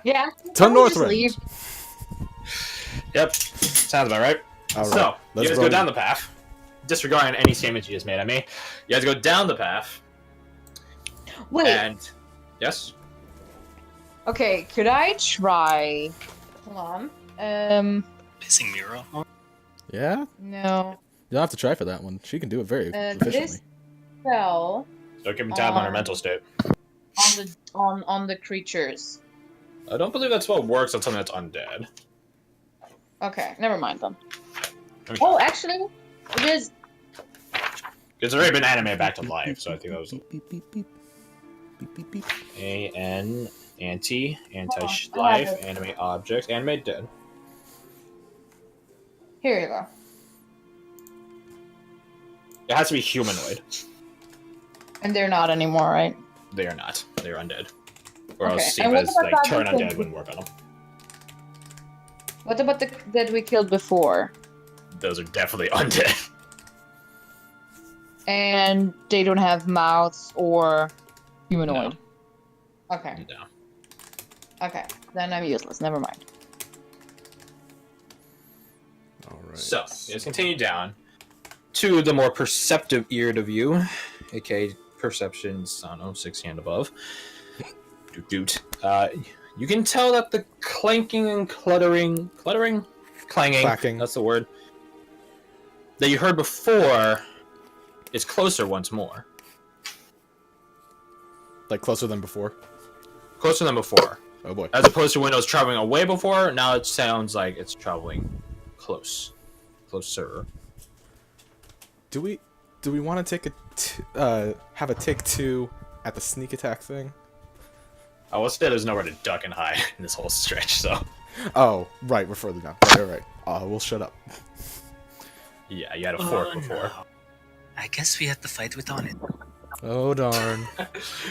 Yeah. Turn I'll just northward. leave. Yep, sounds about right. All right, So, you let's guys roll. go down the path, disregarding any statements you just made at me. You guys go down the path, Wait. and yes, Okay, could I try? Hold on. Pissing Mira. Yeah? No. You don't have to try for that one. She can do it very efficiently. This spell so keep tab on her mental state. on the creatures. I don't believe that spell works on something that's undead. Okay, never mind then. Let me Oh, check. actually, it is. It's already been animated back to life, so I think that was Beep, beep, beep, beep. Beep, beep, beep. AN, anti I life, have it. animate objects, animate dead. Here you go. It has to be humanoid. And they're not anymore, right? They are not. They are undead. Or Okay, else and what Siva's about like that turn one? undead wouldn't work on them. What about the that we killed before? Those are definitely undead. And they don't have mouths or humanoid. Okay. No. Okay. Then I'm useless. Never mind. All right. So, you guys continue down to the more perceptive-eared of you, aka perceptions, I don't know, 60 and above. Doot. You can tell that the clanking and clanging, Clacking. that's the word, that you heard before is closer once more. Like closer than before. Closer than before. Oh boy. As opposed to when it was traveling away before, now it sounds like it's traveling close. Closer. Do we want to take have a take 2 at the sneak attack thing? I will say there's nowhere to duck and hide in this whole stretch, so... Oh, right, we're further down. Right. We'll shut up. Yeah, you had a fork before. No. I guess we had to fight with on it. Oh darn.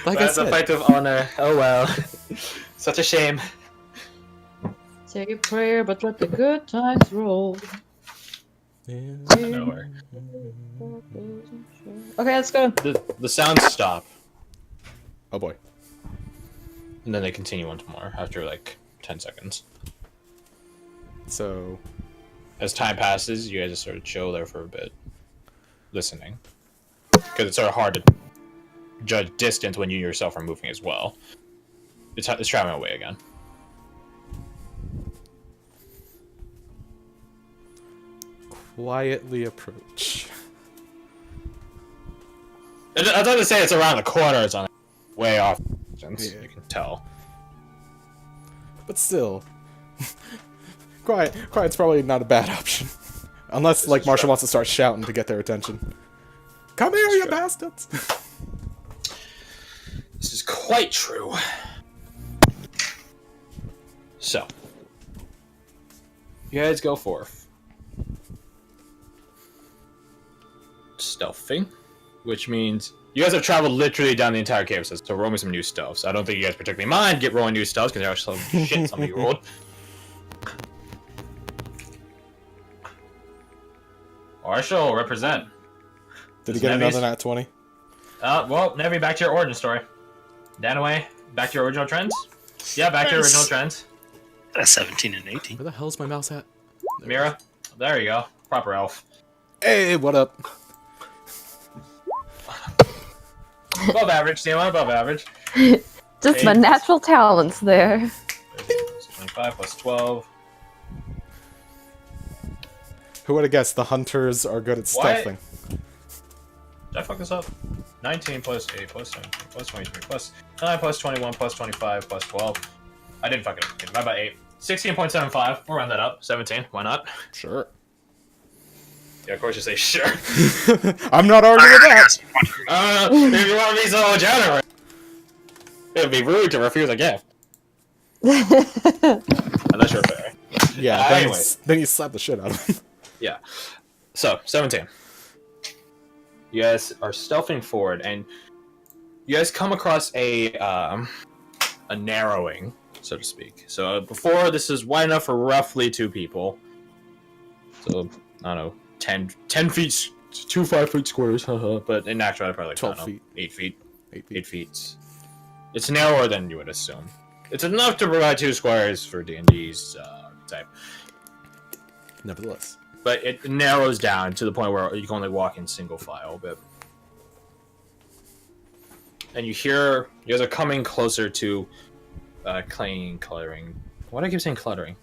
Like I That's a said. fight of honor. Oh well. Such a shame. Say a prayer, but let the good times roll. Nowhere. Okay, let's go. The sounds stop, Oh boy. and then they continue once more after like 10 seconds. So As time passes, you guys just sort of chill there for a bit, listening. Because it's sort of hard to judge distance when you yourself are moving as well. It's traveling away again. quietly approach. I was going to say it's around the corner, it's on way off distance, Yeah. you can tell. But still. Quiet's probably not a bad option. Unless, like, is Marshall true. wants to start shouting to get their attention. Come here, It's you true. bastards! This is quite true. So, you guys go forth. Stealthing, which means you guys have traveled literally down the entire cave system, so roll me some new stealths. I don't think you guys particularly mind get rolling new stealths because there are some shit some of you rolled. Marshall, represent. Did he Is get Nevi's- another nat 20? Well, Nevi, back to your origin story. Danaway, back to your original trends? Yeah, back to your original Yes. trends. 17 and 18. Where the hell's my mouse at? There it Mira, there you go. Proper elf. is. Hey, what up? Above average, Sima, above average. Just my Eight. natural talents there. 25 plus 12. Who would have guessed the hunters are good at What? stealthing? Did I fuck this up? 19 plus 8 plus 17 plus 23 plus 9 plus 21 plus 25 plus 12. I didn't fuck it up. Okay, about 8. 16.75. We'll round that up. 17. Why not? Sure. Yeah, of course you say sure. I'm not arguing with that! If you want to be so generous. It would be rude to refuse a gift. Unless you're a fairy. Yeah, Anyways. then you slap the shit out of him. Yeah. So, 17. You guys are stealthing forward, and you guys come across a narrowing, so to speak. So before, this is wide enough for roughly 2 people. So, I don't know, 10 feet, 2 5-foot squares, haha. But in actuality, probably like, 12 I don't know, feet. 8 feet. 8 feet. 8 feet. It's narrower than you would assume. It's enough to provide 2 squares for D&D's type. Nevertheless. But it narrows down to the point where you can only walk in single file. But and you guys are coming closer to cluttering. Why do I keep saying cluttering?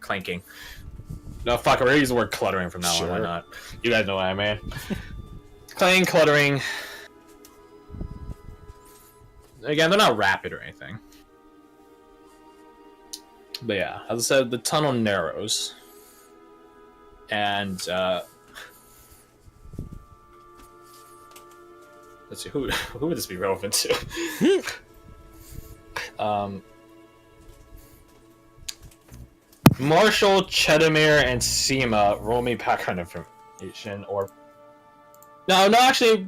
Clanking. No, fuck, we're gonna use the word cluttering from now on. Why not? You guys know what I mean. Clang, cluttering. Again, they're not rapid or anything. But yeah, as I said, the tunnel narrows. And, let's see, who would this be relevant to? Marshall, Chedamir, and Seema, roll me background information, or... No, actually...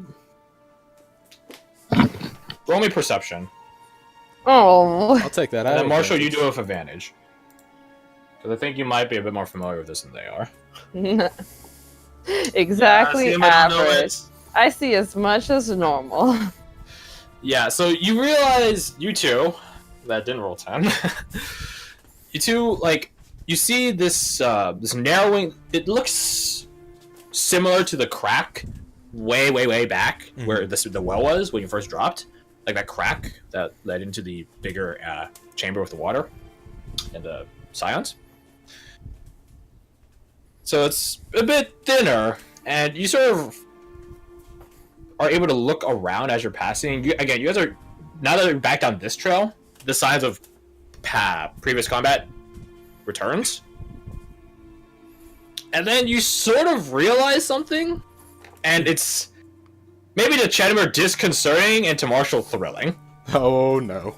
Roll me perception. Oh. I'll take that. And then Marshall, you do it with advantage. Because I think you might be a bit more familiar with this than they are. Exactly Seema, average. I see as much as normal. Yeah, so you realize, you two, that didn't roll 10, you two, like, you see this, this narrowing, it looks similar to the crack way back, where the well was when you first dropped. Like that crack that led into the bigger chamber with the water and the scions. So it's a bit thinner, and you sort of are able to look around as you're passing. You guys are, now that you're back down this trail, the signs of previous combat returns. And then you sort of realize something, and it's maybe to Chedamir disconcerting and to Marshall thrilling. Oh no.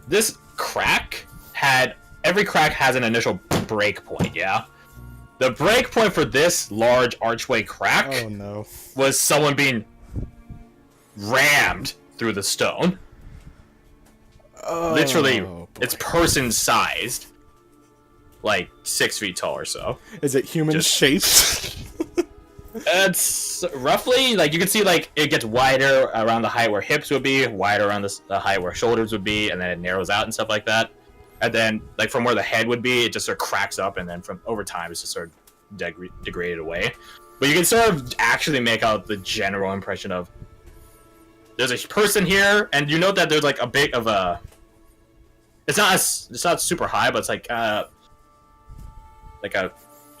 This crack every crack has an initial break point, yeah? The break point for this large archway crack was someone being rammed through the stone. Literally, it's person-sized. Like 6 feet tall or so. Is it human shaped? It's roughly, like, you can see, like, it gets wider around the height where hips would be, wider around the height where shoulders would be, and then it narrows out and stuff like that. And then, like, from where the head would be, it just sort of cracks up, and then from over time, it's just sort of degraded away. But you can sort of actually make out the general impression of there's a person here, and you note that there's, like, a bit of a... It's not super high, but it's like a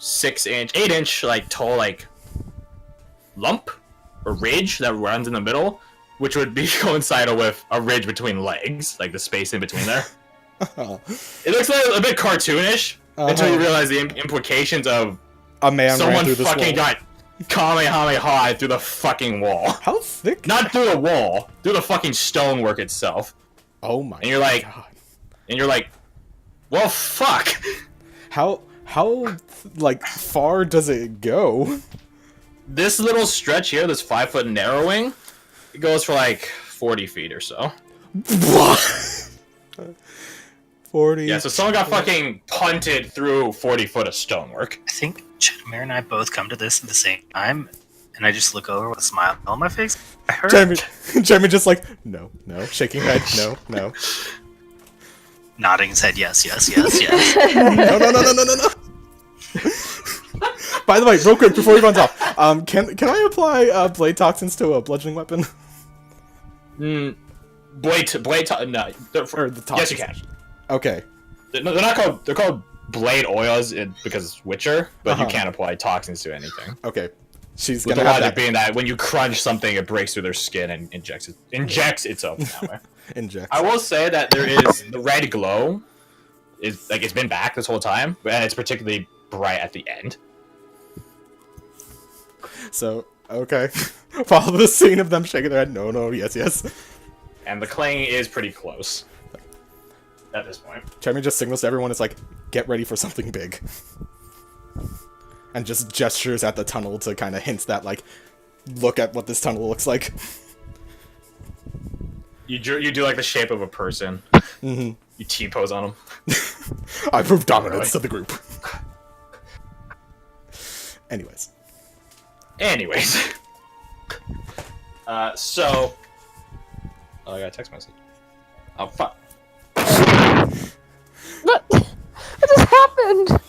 6-inch, 8-inch, like, tall, like, lump or ridge that runs in the middle, which would be coincidal with a ridge between legs, like the space in between there. It looks like a bit cartoonish until you realize the implications of a man someone ran through fucking this wall. got Kamehameha through the fucking wall. How thick? Not through the wall, through the fucking stonework itself. Oh my! And you're like, God. Well, fuck. How like far does it go? This little stretch here, this 5-foot narrowing, it goes for like 40 feet or so. What? 40. Yeah, so someone got fucking punted through 40 foot of stonework. I think Chedamir and I both come to this at the same time, and I just look over with a smile on my face. I heard. Jeremy just like, no, shaking head, no. Nodding his head, yes. No. By the way, real quick before he runs off, can I apply blade toxins to a bludgeoning weapon? No. Or the toxins. Yes, you can. Okay. They're not called. They're called blade oils because it's Witcher, but you can't apply toxins to anything. Okay. She's With gonna the have logic that. being that when you crunch something, it breaks through their skin and injects itself that way. Inject. I will say that there is the red glow. Is like it's been back this whole time, and it's particularly bright at the end. So, okay. Follow the scene of them shaking their head. No, yes. And the clang is pretty close at this point. Jeremy just signals to everyone, it's like, get ready for something big. And just gestures at the tunnel to kind of hints that, like, look at what this tunnel looks like. You do like the shape of a person. You T-pose on them. I prove dominance to the group. Anyways. So... Oh, I got a text message. Oh fuck. What? What just happened?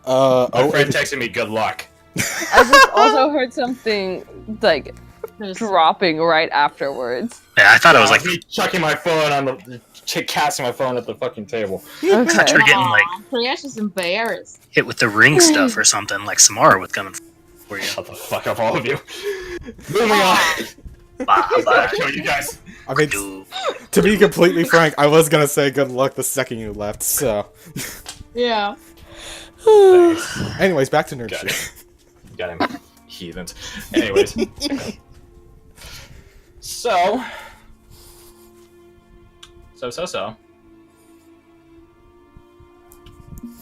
My friend it- texted me good luck. I just also heard something like There's- dropping right afterwards. Yeah, I thought it was like me chucking my phone on the casting my phone at the fucking table. I thought you Okay. were getting like Triash is embarrassed. hit with the ring stuff or something, like Samara was coming for you. Shut the fuck up, all of you. Moving on. Bye. Kill you guys. I mean, Dude. to be completely frank, I was gonna say good luck the second you left. So, Yeah. anyways, back to nerd Got shit. Got him. Heathens. Anyways. So.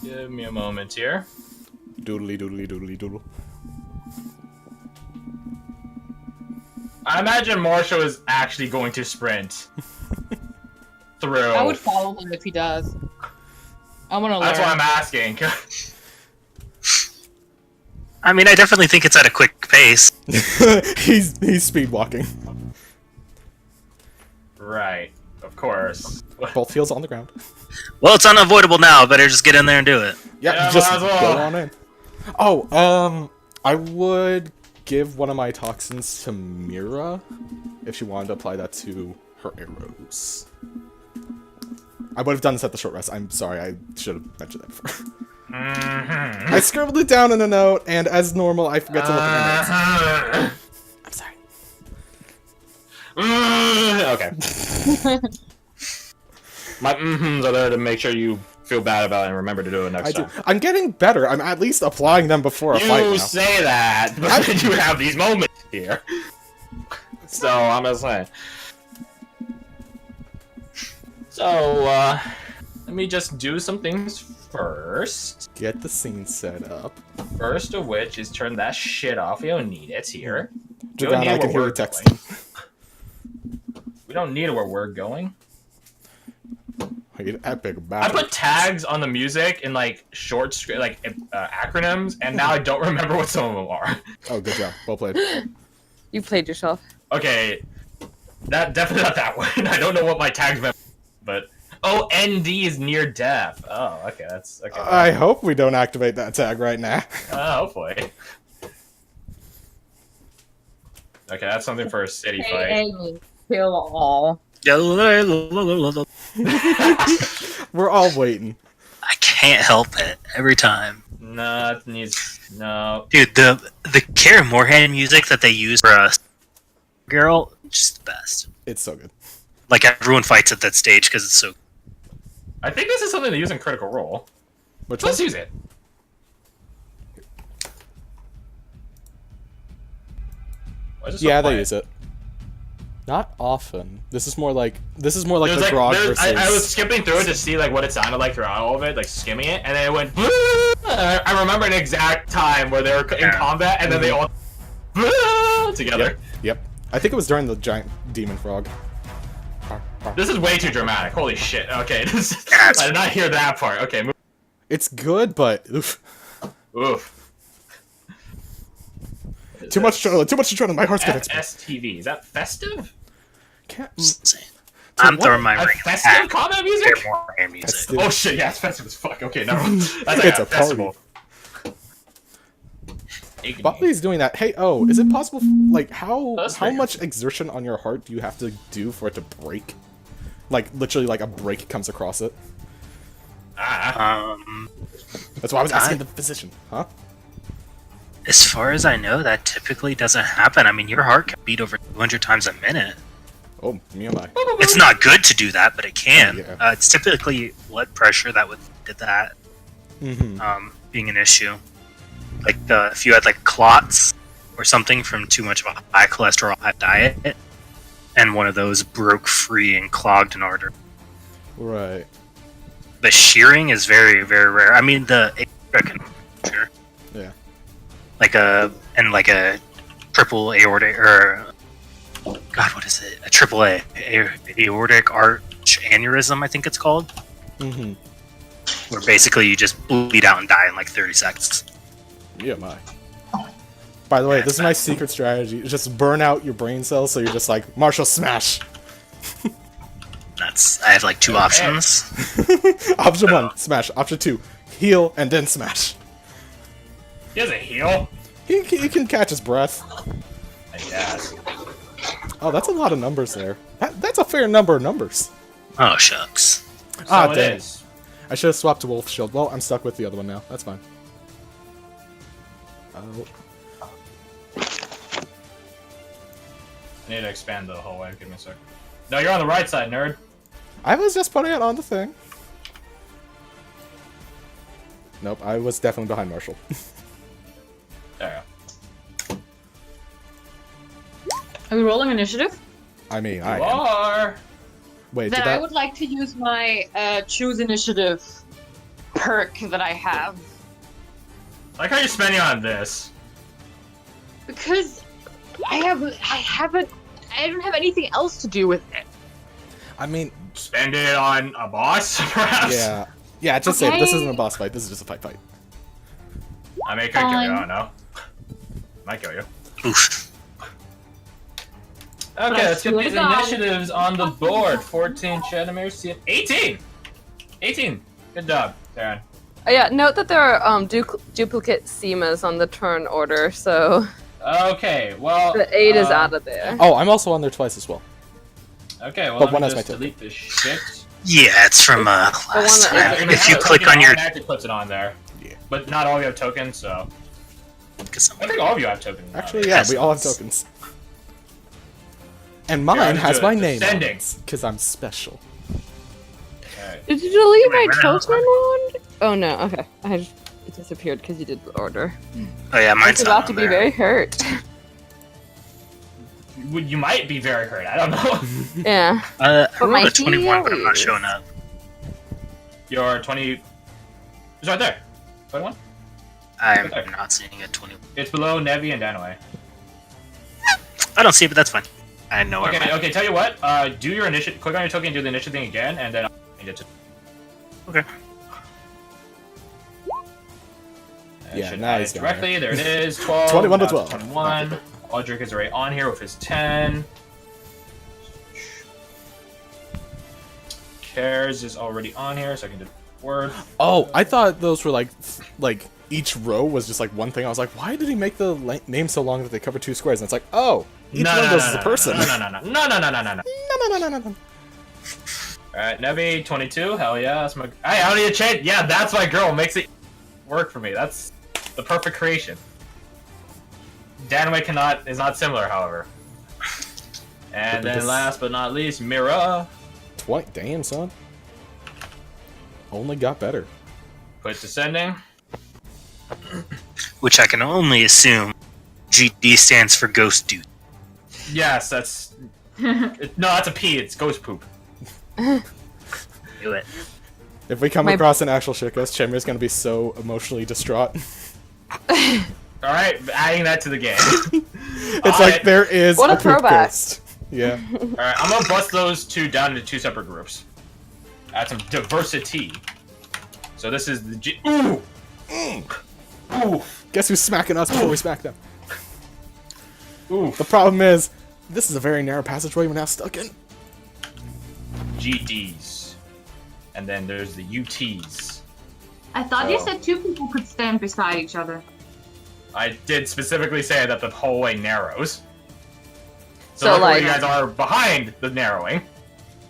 Give me a moment here. Doodly doodly doodly doodle. I imagine Marshall is actually going to sprint through. I would follow him if he does. I want to learn. That's why I'm asking. I mean, I definitely think it's at a quick pace. he's speed walking. Right. Of course. Both heels on the ground. Well, it's unavoidable now. Better just get in there and do it. Yeah, Yeah, just might as well. go on in. Oh, I would give one of my toxins to Mira if she wanted to apply that to her arrows. I would have done this at the short rest. I'm sorry, I should have mentioned that before. Mm-hmm. I scribbled it down in a note, and as normal, I forget to look at my notes. I'm sorry. Okay. My mm-hms are there to make sure you feel bad about it and remember to do it next I do. time. I'm getting better. I'm at least applying them before a fight You now. say that, but then you have these moments here. So, I'm just saying. So, let me just do some things first. Get the scene set up. First of which is turn that shit off. We don't need it here. We don't Javon, need I it can where hear we're you texting. We don't need it where we're going. Wait, epic I battle. put tags on the music in like short script, like acronyms, and now I don't remember what some of them are. Oh, good job. Well played. You played yourself. Okay, that definitely not that one. I don't know what my tags meant, but oh, ND is near death. Oh, okay, that's okay. I hope we don't activate that tag right now. Hopefully. Okay, that's something for a city fight. Hey, kill all. I We're all waiting. can't help it every time. No, it needs no. Dude, the Kara Morhan music that they use for Girl, just the best. It's so good. Like everyone fights at that stage because it's so. I think this is something they use in Critical Role. Which Let's one? use it. Why is it so Yeah, they quiet? use it. Not often. This is more like There's the grog there's- versus. I was skipping through it to see like what it sounded like throughout all of it, like skimming it, and then it went. I remember an exact time where they were in Yeah. combat, and then they all together. Yep. I think it was during the giant demon frog. This is way too dramatic. Holy shit. Okay, Yeah, I did not hear that part. Okay, move. It's good, but oof. Oof. Too much adrenaline. My heart's gonna explode. FSTV. Is that festive? Can't. Insane. I'm throwing my A ring festive at combat music? Kara Morhan music. Festive. Oh shit, yeah, it's festive as fuck. Okay, never mind. That's It's like a festival. While he's doing that, hey, oh, is it possible? Like, how That's how fair. much exertion on your heart do you have to do for it to break? Like, literally, like a break comes across it. Ah. That's why I was asking the physician, huh? As far as I know, that typically doesn't happen. I mean, your heart can beat over 200 times a minute. Oh, me and I. It's not good to do that, but it can. Yeah. It's typically blood pressure that would get that Mm-hmm. being an issue. Like if you had like clots or something from too much of a high cholesterol high diet, and one of those broke free and clogged an artery. Right. The shearing is very, very rare. I mean, the aorta can sure. Yeah. Like a triple aortic or God, what is it? A triple aortic arch aneurysm, I think it's called. Mm-hmm. Where basically you just bleed out and die in like 30 seconds. Yeah, my. By the way, this is my secret strategy. Just burn out your brain cells so you're just like, Marshall, smash! I have like two options. Option 1, smash. Option 2, heal and then smash. He doesn't heal. He can catch his breath. I guess. Oh, that's a lot of numbers there. That's a fair number of numbers. Oh shucks. Ah, So it dang. is. I should have swapped to Wolf Shield. Well, I'm stuck with the other one now. That's fine. Oh. I need to expand the hallway. Give me a sec. No, you're on the right side, nerd. I was just putting it on the thing. Nope, I was definitely behind Marshall. There Are we rolling initiative? I mean, you I go. am. Are. Wait, Then did I that... would like to use my choose initiative perk that I have. I like how you're spending on this. Because I don't have anything else to do with it. I mean, Spend it on a boss, perhaps? yeah. Yeah, just say it. This Okay. isn't a boss fight. This is just a fight. I mean, it could kill you. I Fine. don't know. Might kill you. Oof. Okay, let's get swear these to God. initiatives on the board. 14 Shadowmere, 18! 18! Good job, Darren. Oh, yeah, note that there are duplicate Seamas on the turn order, so Okay, well... the 8 is out of there. Oh, I'm also on there twice as well. Okay, well, But let one me has my just token. delete this shit. Yeah, it's from one last that- Yeah, time. you're If you gonna have a click token, on your, it automatically puts it on there. Yeah. But not all of you have tokens, so... because I think all of you have tokens. now. Actually, yeah, we all have tokens. And mine Here, has I'll my do it. name on Descending. it, because I'm special. Alright. Did you delete my Wait, where token one? Oh no, okay. It disappeared because you did the order. oh yeah, I mine's was not about to on be there. very hurt. You might be very hurt, I don't know. Yeah. I But my rolled a 21, but I'm not heal showing up. Your 20... It's right there. 21? I'm Okay. not seeing a 21. It's below Nevi and Danaway. I don't see it, but that's fine. I know where Okay, I'm at. okay, tell you what. Do your initiative. Click on your token and do the initiative thing again, and then I'll change it to. Okay. It Yeah, should now add he's it down directly. There it is. 12. 21 to now it's 12. 21. Audric is already on here with his 10. Cares is already on here, so I can do the word. Oh, I thought those were like each row was just like one thing. I was like, why did he make the name so long that they cover 2 squares? And it's like, oh, each one of those is a person. No. Alright, Nevi, 22. Hell yeah. That's my. Hey, I don't need to change. Yeah, that's my girl. Makes it work for me. That's the perfect creation. Danway is not similar, however. And But then this- last but not least, Mira. Damn, son. Only got better. Quit descending. Which I can only assume GD stands for Ghost Dude. Yes, that's. No, that's a P. It's ghost poop. Do it. If we come My- across an actual shit ghost, Chemir's gonna be so emotionally distraught. Alright, adding that to the game. It's like there is What a poop throwback. ghost. Yeah. Alright, I'm gonna bust those two down into 2 separate groups. Add some diversity. So this is the G. Ooh! Ooh! Guess who's smacking us before we smack them? Ooh! The problem is, this is a very narrow passageway we're now stuck in. GDs. And then there's the UTs. I thought you So- said 2 people could stand beside each other. I did specifically say that the hallway narrows. So, luckily like- you guys are behind the narrowing.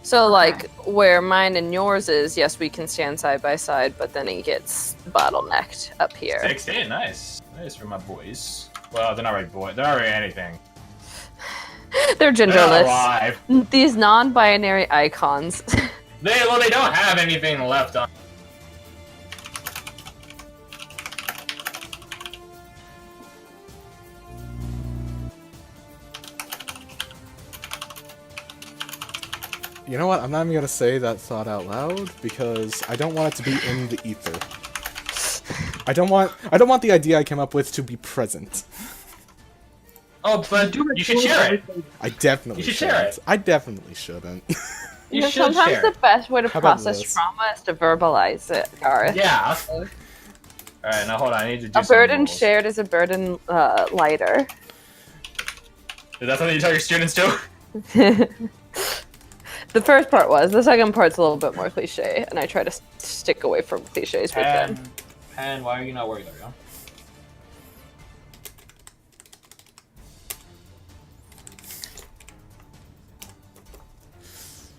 So, like, where mine and yours is, yes, we can stand side by side, but then it gets bottlenecked up here. 16, nice. Nice for my boys. Well, they're not really boys. They're not really anything. They're They're not genderless. alive. These non-binary icons. They don't have anything left on. You know what? I'm not even gonna say that thought out loud because I don't want it to be in the ether. I don't want the idea I came up with to be present. Oh, but you should share it. I definitely You should share shouldn't. I definitely shouldn't. You know, should sometimes share the it. best way to How about process this? trauma is to verbalize it, Garth. Yeah. Alright, now hold on. I need to do A some burden rules. shared is a burden lighter. Is that something you tell your students too? The first part was. The second part's a little bit more cliche, and I try to stick away from cliches with them. Pen, why are you not worried? There we go.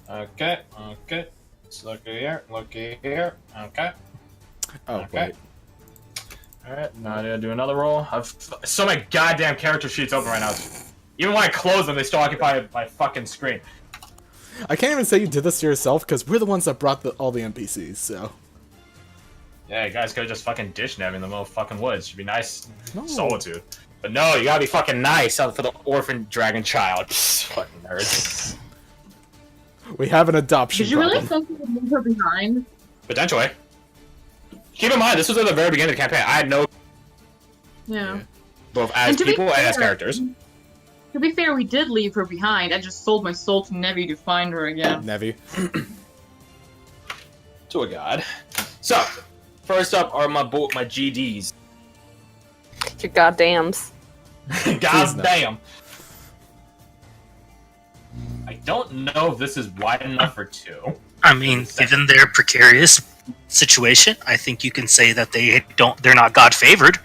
Okay, okay. Let's look here, okay. Oh, Okay. wait. Alright, now I gotta do another roll. I've so many goddamn character sheets open right now. Even when I close them, they still occupy my fucking screen. I can't even say you did this to yourself, because we're the ones that brought all the NPCs, so... Yeah, you guys could've just fucking dish nabbed in the middle of fucking woods. Should be nice. No. Solitude. But no, you gotta be fucking nice for the orphan dragon child. Psst, fucking nerds. We have an adoption Did you really problem. think you would leave her behind? Potentially. Keep in mind, this was at the very beginning of the campaign. I had no Yeah. both as And to be people and as fair- characters. To be fair, we did leave her behind. I just sold my soul to Nevi to find her again. Nevi. To a god. So, first up are my GDs. Your goddams. God damn. I don't know if this is wide enough for two. I mean, given their precarious situation, I think you can say that they're not God favored.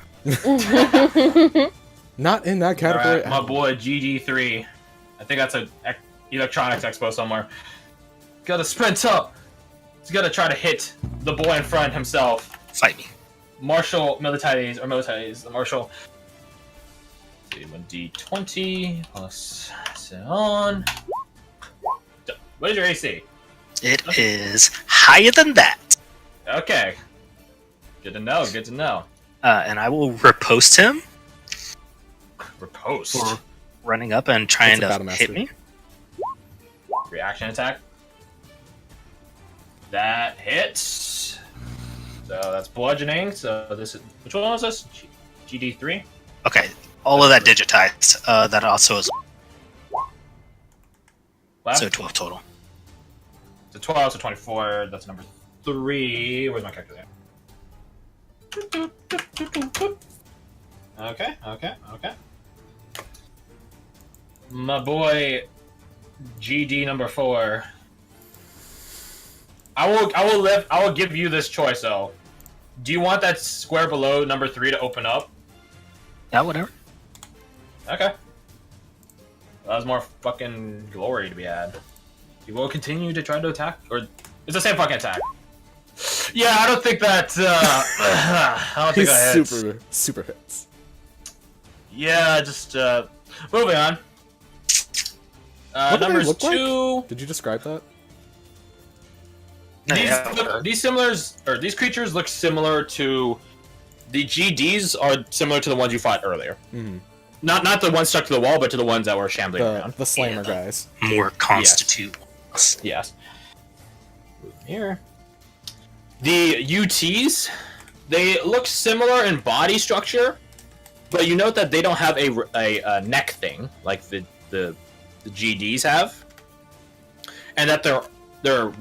Not in that category. Alright, my boy GD3. I think that's a electronics expo somewhere. Gotta sprint up. He's gotta try to hit the boy in front himself. Fight me. Marshal Militares, the Marshal. See, 1d20 plus so on. What is your AC? It is higher than that. Okay. Good to know, good to know. And I will riposte him Riposte. for running up and trying That's a battle to hit master. me. Reaction attack. That hits. So that's bludgeoning. So this is which one was this? GD3. Okay, all of that digitized. That also is Left. so 12 total. So 12, so 24. That's number 3. Where's my calculator? Okay, okay, okay. My boy GD number 4. I will give you this choice though. Do you want that square below number 3 to open up? Yeah, whatever. Okay. That was more fucking glory to be had. You will continue to try to attack, or it's the same fucking attack. Yeah, I don't think that. I don't think He's that hits. super hits. Yeah, just moving on. What do they Numbers look like? 2. Did you describe that? These creatures look similar to the GDs. Are similar to the ones you fought earlier. Mm-hmm. Not the ones stuck to the wall, but to the ones that were shambling around. The slammer Yeah. guys. More constitute. Yes. Move here. The UTs, they look similar in body structure, but you note that they don't have a neck thing like the GDs have, and that their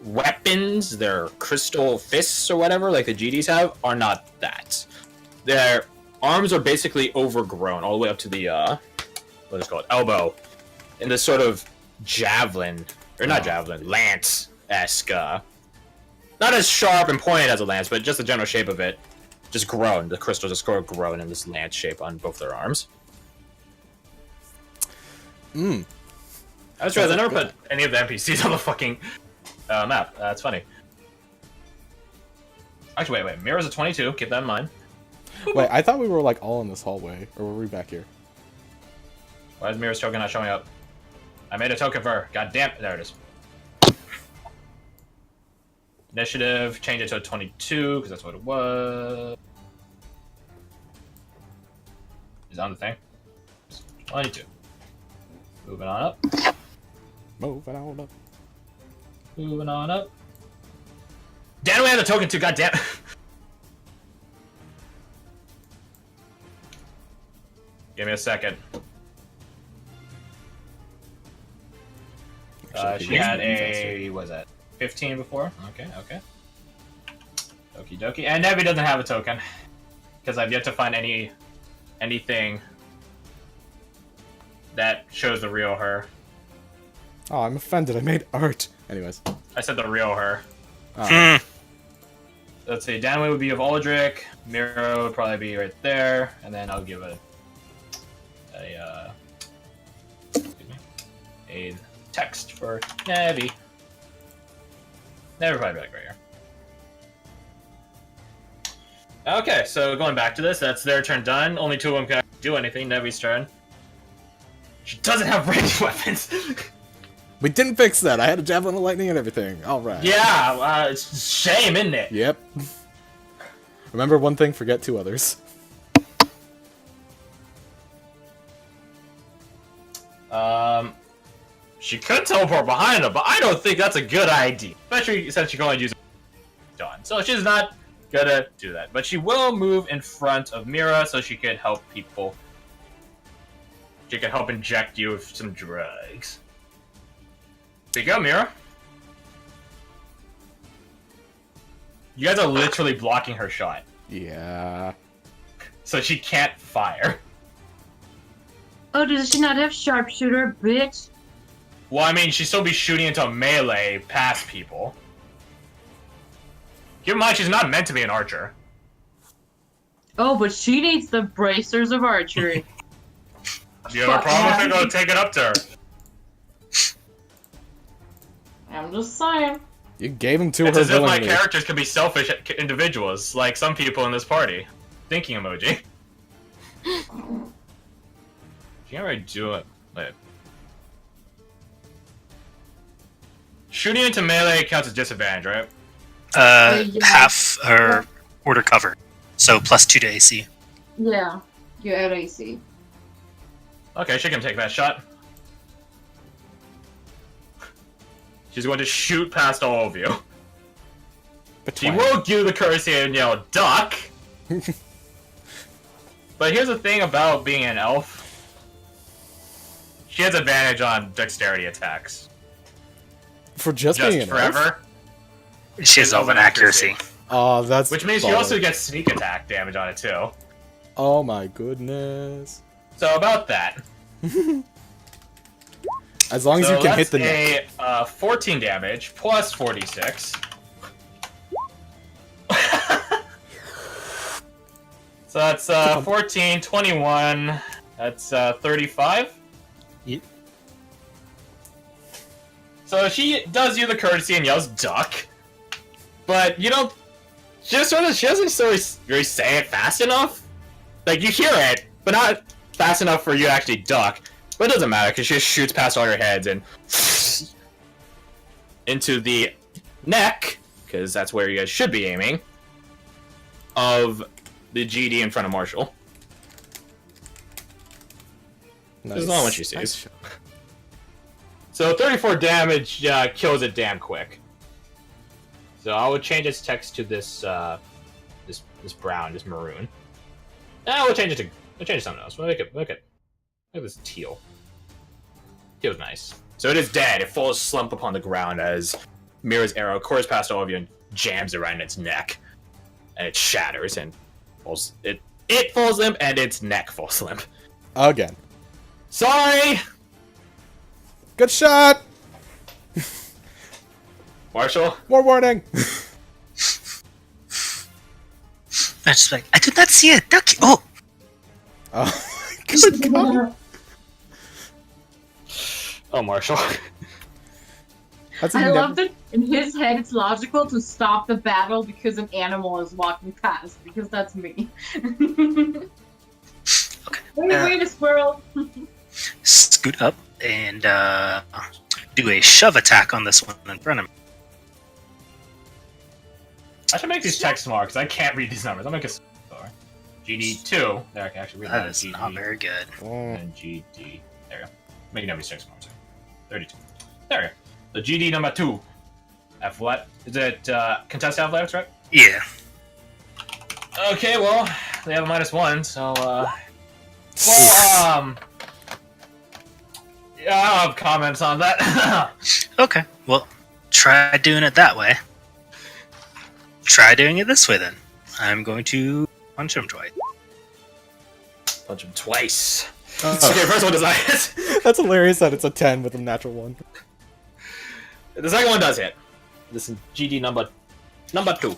weapons, their crystal fists or whatever, like the GDs have, are not that. Their arms are basically overgrown all the way up to the what is it called, elbow, in this sort of javelin, or not javelin, lance-esque, not as sharp and pointed as a lance, but just the general shape of it, just grown. The crystals just grown in this lance shape on both their arms. Mm. I just realized I never put any of the NPCs on the fucking map. That's funny. Actually, wait. Mirror's a 22. Keep that in mind. Wait, I thought we were like all in this hallway, or were we back here? Why is Mirror's token not showing up? I made a token for her. God damn it. There it is. Initiative. Change it to a 22, because that's what it was. Is on the thing. 22. Moving on up. Moving on up. Moving on up. Damn, we have the token too. God damn. Give me a second. She had a, what was that, 15 before? Okay, okay. Okie dokie. And Nevi doesn't have a token. Because I've yet to find anything that shows the real her. Oh, I'm offended. I made art. Anyways. I said the real her. Oh. Let's see, Danway would be of Aldrich, Miro would probably be right there, and then I'll give a text for Navi. Never probably be like right here. Okay, so going back to this, that's their turn done. Only 2 of them can do anything. Navi's turn. She doesn't have ranged weapons. We didn't fix that. I had a javelin of lightning and everything. All right. Yeah, it's a shame, isn't it? Yep. Remember one thing, forget 2 others. She could teleport behind him, but I don't think that's a good idea. Especially since she can only use Dawn. So she's not gonna do that. But she will move in front of Mira so she can help people. She can help inject you with some drugs. There you go, Mira. You guys are literally blocking her shot. Yeah. So she can't fire. Oh, does she not have sharpshooter, bitch? Well, I mean, she'd still be shooting into melee past people. Keep in mind, she's not meant to be an archer. Oh, but she needs the bracers of archery. Do you have a problem with it? Go take it up to her. I'm just saying. You gave him to It's her as if my willingly. characters can be selfish individuals, like some people in this party. Thinking emoji. You can't really do it. Wait. Shooting into melee counts as disadvantage, right? Yeah. Half or order cover. So +2 to AC. Yeah, you're at AC. Okay, she can take that shot. She's going to shoot past all of you. She will do the courtesy and yell, duck! But here's the thing about being an elf. She has advantage on dexterity attacks. For just being an forever. She has elven accuracy. Oh, that's Which means she also gets sneak attack damage on it too. Oh my goodness. So about that. As long as you can hit the neck. A 14 damage plus 46. So that's 14, 21. That's 35. Yep. So she does you the courtesy and yells duck, but you don't. She doesn't really say it fast enough. Like you hear it, but not fast enough for you to actually duck. But it doesn't matter because she just shoots past all your heads and into the neck, because that's where you guys should be aiming, of the GD in front of Marshall. Nice. This is not what she sees. Nice. So 34 damage kills it damn quick. So I would change its text to this this brown, this maroon. We'll change it to something else. We'll make it this teal. Teal's nice. So it is dead. It falls slump upon the ground as Mira's arrow courses past all of you and jams around its neck, and it shatters and falls. It falls limp and its neck falls limp. Again. Sorry, Good shot! Marshall. More warning! I just like, I did not see it. Duck. Oh, Oh, good God. Oh, Marshall. That's I never- love that in his head it's logical to stop the battle because an animal is walking past, because that's me. Okay. Wait, a squirrel. Scoot up and do a shove attack on this one in front of me. I should make these text smart because I can't read these numbers. I'll make a star. GD2. There, I can actually read That that. is GD not very good. and GD. There we go. Making every 6 more. 32. There we go. So GD number 2. Athletic. Is it contested athletics, right? Yeah. Okay, well, they have a -1, so yeah, I don't have comments on that. Okay. Well, try doing it that way. Try doing it this way then. I'm going to punch him twice. Punch him twice. Oh. Okay, first one is nice. That's hilarious that it's a 10 with a natural 1. The second one does hit. This is GD number 2.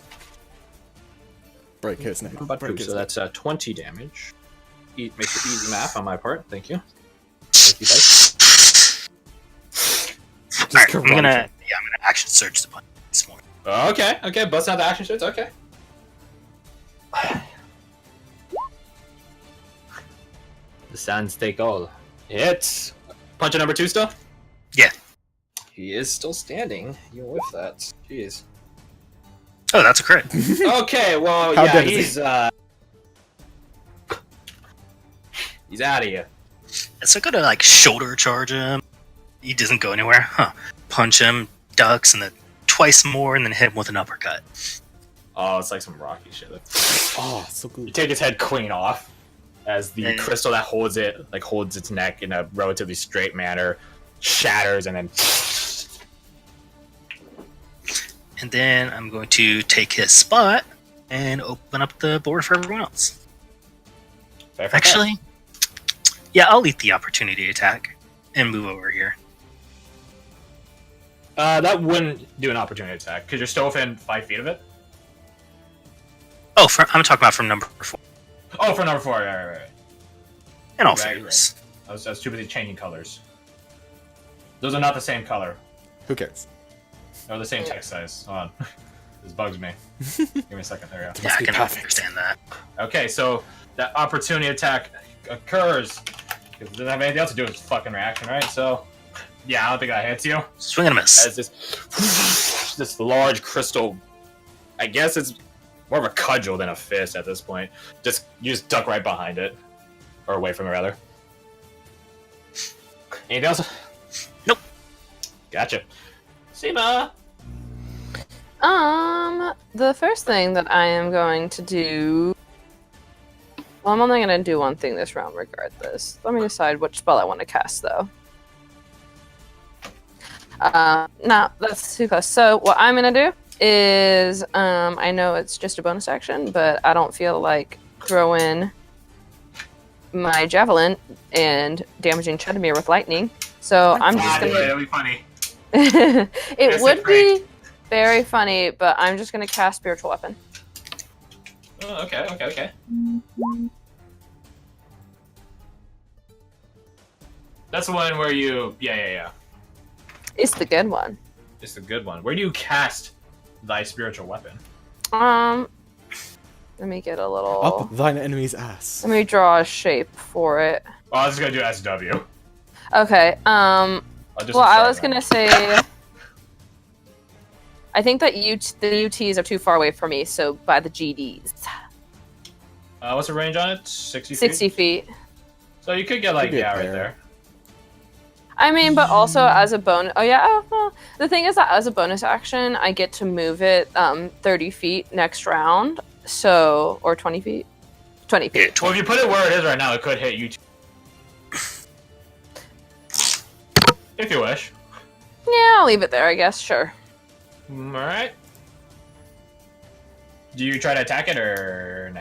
Break his name. Number Break 2. his So name. that's 20 damage. Make for easy math on my part. Thank you. Thank you, dice. Alright, I'm gonna action surge the punch this morning. Okay. Bust out the action shots. Okay. The sands take all. Hits. Punch at number 2 still? Yeah. He is still standing. You whiff that. Jeez. Oh, that's a crit. Okay, well, How yeah, dead is he's out of here. So I'm gonna like shoulder charge him. He doesn't go anywhere. Huh. Punch him, ducks, and then twice more, and then hit him with an uppercut. Oh, it's like some Rocky shit. Oh, so You good. take his head clean off as the And- crystal that holds its neck in a relatively straight manner shatters and then And then I'm going to take his spot and open up the board for everyone else. Actually, yeah, I'll eat the opportunity attack and move over here. that wouldn't do an opportunity attack because you're still within 5 feet of it. Oh, I'm talking about from number 4. Oh, for number 4, right. In all Right, fairness. I was too busy changing colors. Those are not the same color. Who cares? They're the same text size. Hold on. This bugs me. Give me a second. There we go. Yeah, I be can perfect. understand that. Okay, so that opportunity attack occurs. It doesn't have anything else to do with its fucking reaction, right? So, yeah, I don't think that hits you. Swing and a miss. As this large crystal, I guess it's more of a cudgel than a fist at this point. You just duck right behind it, or away from it rather. Anything else? Nope. Gotcha. Seema. The first thing that I am going to do. Well, I'm only going to do one thing this round regardless. Let me decide which spell I want to cast, though. No, that's too close. So, what I'm going to do is, I know it's just a bonus action, but I don't feel like throwing my javelin and damaging Chudamir with lightning. So, I'm just going to. That'd be funny. It That's would great. be very funny, but I'm just going to cast Spiritual Weapon. Oh, okay. That's the one where you. Yeah. It's the good one. It's the good one. Where do you cast thy spiritual weapon? Let me get a little. Up thine enemy's ass. Let me draw a shape for it. Oh, I was just gonna do SW. Okay. I'll just Well, I start was now. gonna say. I think that the UTs are too far away for me, so by the GDs. What's the range on it? 60 feet? 60 feet. So you could get like, Could get right there. there. I mean, but also as a bonus. Oh, yeah. Well, the thing is that as a bonus action, I get to move it 30 feet next round. So, or 20 feet? 20 feet. Yeah, Well, if you put it where it is right now, it could hit you too. If you wish. Yeah, I'll leave it there, I guess. Sure. Alright. Do you try to attack it or no?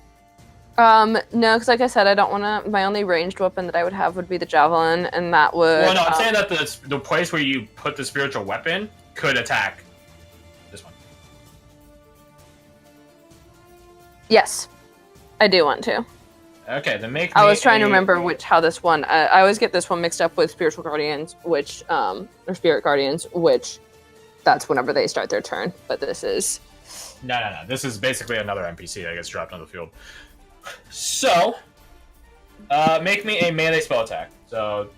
No, because like I said, I don't want to. My only ranged weapon that I would have would be the javelin, and that would. Well, no, I'm saying that the place where you put the spiritual weapon could attack this one. Yes, I do want to. Okay, then make I me was trying to a- remember how this one. I always get this one mixed up with spiritual guardians, which or spirit guardians, which that's whenever they start their turn. But this is. No. This is basically another NPC that gets dropped on the field. So, make me a melee spell attack. So,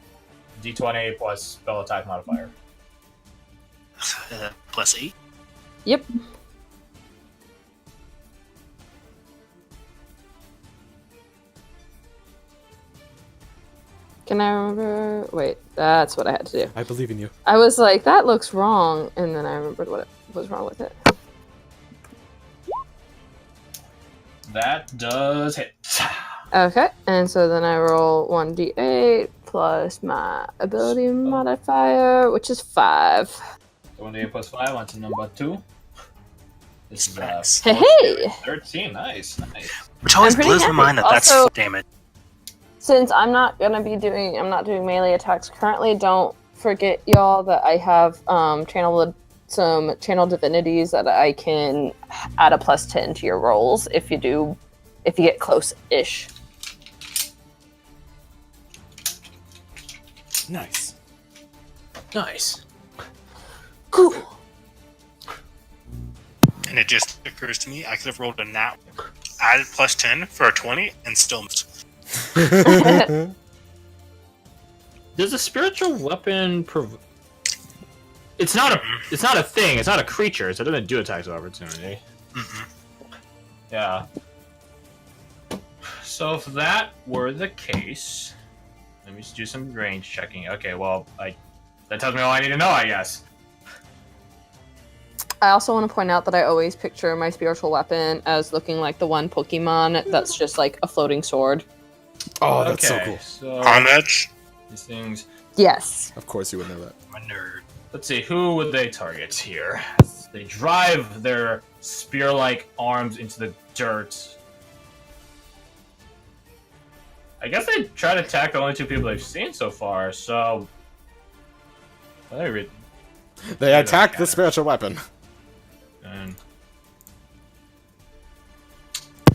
D20 plus spell attack modifier. +8. Yep. Can I remember? Wait, that's what I had to do. I believe in you. I was like, that looks wrong, and then I remembered what was wrong with it. That does hit. Okay, and so then I roll 1d8 plus my ability modifier, which is 5. 1d8 plus 5 onto number 2. This is Nice. Hey, hey! 13. Nice. Which always I'm pretty blows my happy. mind that that's Also- damage. Since I'm not doing melee attacks currently, don't forget, y'all, that I have channel some channel divinities that I can add a +10 to your rolls if you get close-ish. Nice. Nice. Cool. And it just occurs to me I could have rolled a nat, added +10 for a 20, and still missed. Does a spiritual weapon It's not a thing. It's not a creature, so it doesn't do attacks of opportunity. Mm-hmm. Yeah. So if that were the case, let me just do some range checking. Okay, well, that tells me all I need to know, I guess. I also want to point out that I always picture my spiritual weapon as looking like the one Pokemon that's just like a floating sword. Oh, that's so cool. So On edge? these things. Yes. Of course you would know that. I'm a nerd. Let's see, who would they target here? They drive their spear-like arms into the dirt. I guess they try to attack the only two people they've seen so far, so... Let me read. They attack the spiritual weapon. And...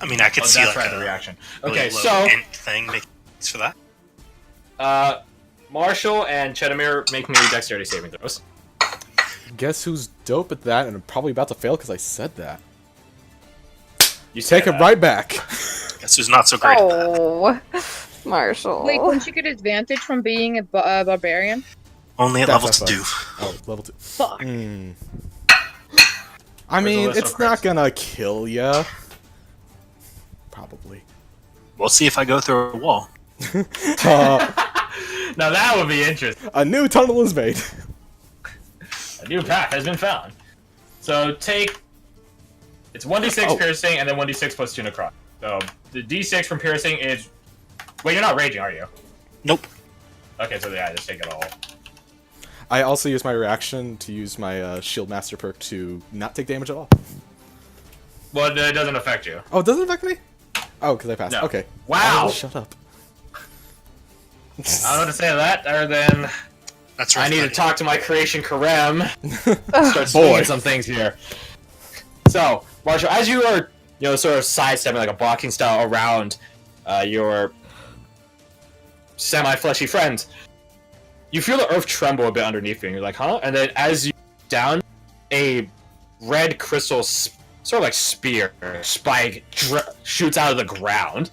I mean, I could see that's like right, the a reaction. really Okay, low so... int thing makes sense for that. Marshall and Chedamir make me dexterity saving throws. Guess who's dope at that and I'm probably about to fail because I said that. You Take it right back. Guess who's not so great at that. Oh, Marshall. Wait, wouldn't you get advantage from being a barbarian? Only at That's level not 2. Oh, level 2. Fuck. I mean, list of it's not crits? gonna kill ya. Probably. We'll see if I go through a wall. Now that would be interesting. A new tunnel is made. A new path has been found. So take... It's 1d6 piercing and then 1d6 plus 2 necrotic. So the d6 from piercing is... Wait, you're not raging, are you? Nope. Okay, so yeah, just take it all. I also use my reaction to use my Shield Master perk to not take damage at all. Well, it doesn't affect you. Oh, it doesn't affect me? Oh, because I passed. No. Okay. Wow! Oh, shut up. I don't know what to say to that, other than... That's I right. need to talk to my creation Karem. Start swinging some things here. So, Marshall, as you are, sort of sidestepping like a boxing style around your semi-fleshy friends, you feel the earth tremble a bit underneath you, and you're like, huh? And then as you down, a red crystal, sort of like spear, spike, shoots out of the ground.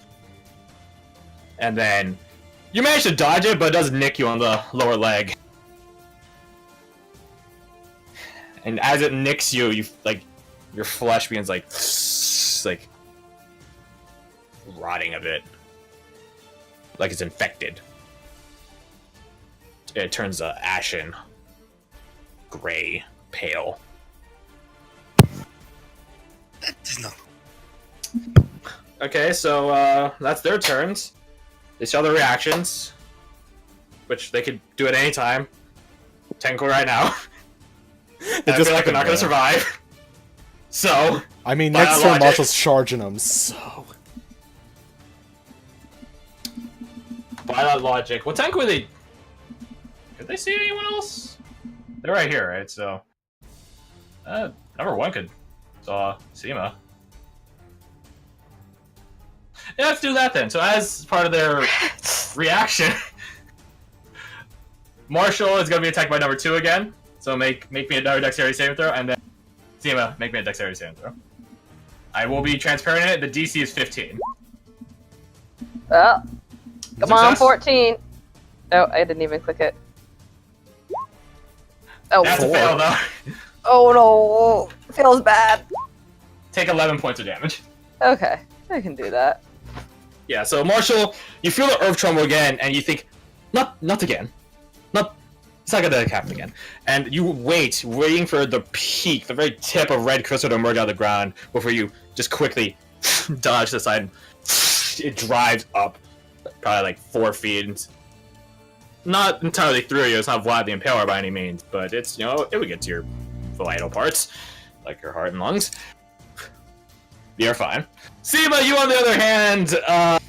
And then you manage to dodge it, but it does nick you on the lower leg. And as it nicks you, your flesh begins like rotting a bit, like it's infected. It turns ashen, gray, pale. That is not. Okay, so that's their turns. They saw their reactions, which they could do at any time. Technically, right now. I feel like they're not going to survive. So... I mean, by next that turn logic- Marshall's charging them, so... By that logic... Well, technically they... Could they see anyone else? They're right here, right? So... number one could... saw Seema. Yeah, let's do that then. So as part of their reaction... Marshall is going to be attacked by number 2 again. So make me another dexterity saving throw, and then Seema, make me a dexterity saving throw. I will be transparent in it. The DC is 15. Oh, come on, Success? 14. Oh, I didn't even click it. Oh, That's a 4. fail, though. oh no, feels bad. Take 11 points of damage. Okay, I can do that. Yeah, so Marshall, you feel the earth tremble again, and you think, not again. It's not gonna happen again. And you waiting for the peak, the very tip of red crystal to emerge out of the ground before you just quickly dodge to the side. It drives up probably like 4 feet. And not entirely through you. It's not Vlad the Impaler by any means, but it's, it would get to your vital parts, like your heart and lungs. You're fine. Seema, you on the other hand,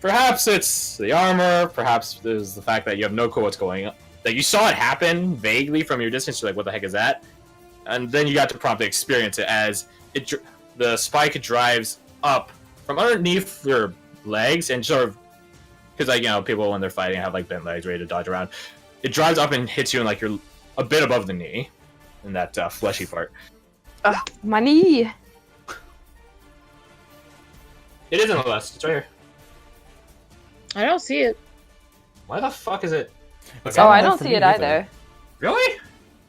perhaps it's the armor, perhaps there's the fact that you have no clue what's going Like you saw it happen vaguely from your distance. You're like, what the heck is that? And then you got to promptly experience it as the spike drives up from underneath your legs and sort of, because like, you know, people when they're fighting have like bent legs ready to dodge around. It drives up and hits you in like you're a bit above the knee, in that fleshy part. My knee. It is in the list. It's right here. I don't see it. Why the fuck is it? It's Okay. Oh, not I there don't for see me it either. Really?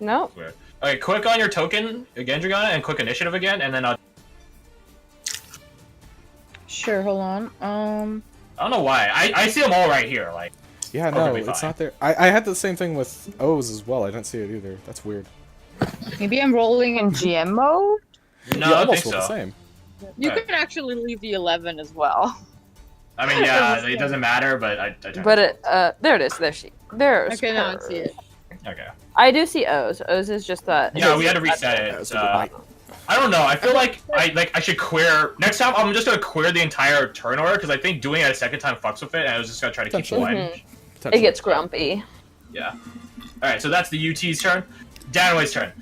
Nope. Weird. Okay, click on your token again, Dragana, and click initiative again, and then I'll... Sure, hold on. I don't know why. I see them all right here. Like, Yeah, no, perfectly it's fine. not there. I had the same thing with O's as well. I didn't see it either. That's weird. Maybe I'm rolling in GM mode? no, You I almost think rolled so. the same. You Right. can actually leave the 11 as well. I mean, yeah, it doesn't matter, but I But it, there it is. There's Okay, now I see it. Okay. I do see O's. O's is just that. Yeah, we had to reset Yeah, it. it's a little bite. I don't know. I feel like I should clear next time. I'm just gonna clear the entire turn order because I think doing it a second time fucks with it, and I was just gonna try to keep the Potentially. line. It Potentially. gets grumpy. Yeah. All right, so that's the UT's turn. Danway's turn.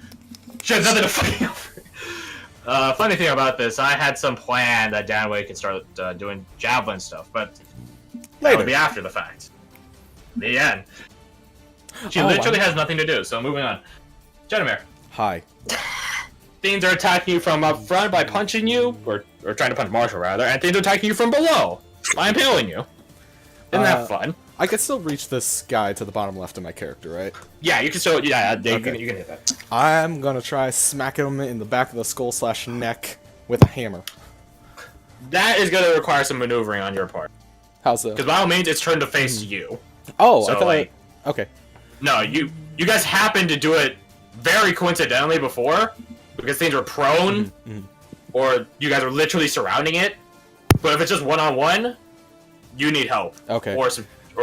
She has nothing to fucking offer. Funny thing about this, I had some plan that Danway could start doing javelin stuff, but that would Later. be after the fact. The end. She Oh, literally wow. has nothing to do. So moving on. Jedamir. Hi. Things are attacking you from up front by punching you, or trying to punch Marshall rather, and things are attacking you from below by impaling you. Isn't that fun? I can still reach this guy to the bottom left of my character, right? Yeah, you can still, yeah, you Okay. can hit that. I'm gonna try smacking him in the back of the skull/neck with a hammer. That is going to require some maneuvering on your part. How's that? Because by all means, it's turned to face you. Oh, So, I thought. like- Okay. No, you guys happened to do it very coincidentally before, because things were prone, or you guys were literally surrounding it. But if it's just one-on-one, you need help. Okay. Or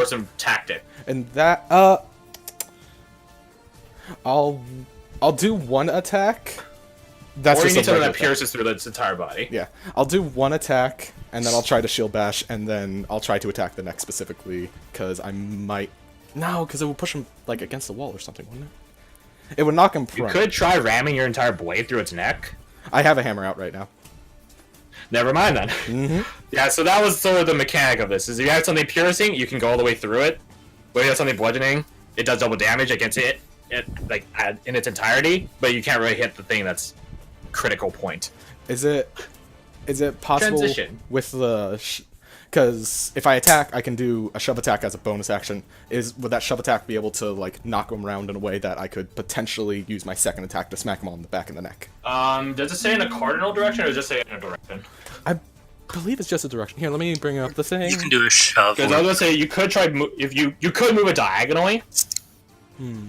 some tactic. And that I'll do one attack. That's Or you just need a something that regular attack. pierces through its entire body. Yeah, I'll do one attack, and then I'll try to shield bash, and then I'll try to attack the neck specifically, because I might... No, because it would push him, like, against the wall or something, wouldn't it? It would knock him You prone. could try ramming your entire blade through its neck. I have a hammer out right now. Never mind then. Mm-hmm. Yeah, so that was sort of the mechanic of this. Is if you have something piercing, you can go all the way through it. But if you have something bludgeoning, it does double damage against it in its entirety, but you can't really hit the thing that's critical point. Is it possible Transition. with the... Because if I attack, I can do a shove attack as a bonus action. Would that shove attack be able to, like, knock him around in a way that I could potentially use my second attack to smack him on the back of the neck? Does it say in a cardinal direction, or does it say in a direction? I believe it's just a direction. Here, let me bring up the thing. You can do a shove. Because I was Or, gonna say you could try if you could move it diagonally,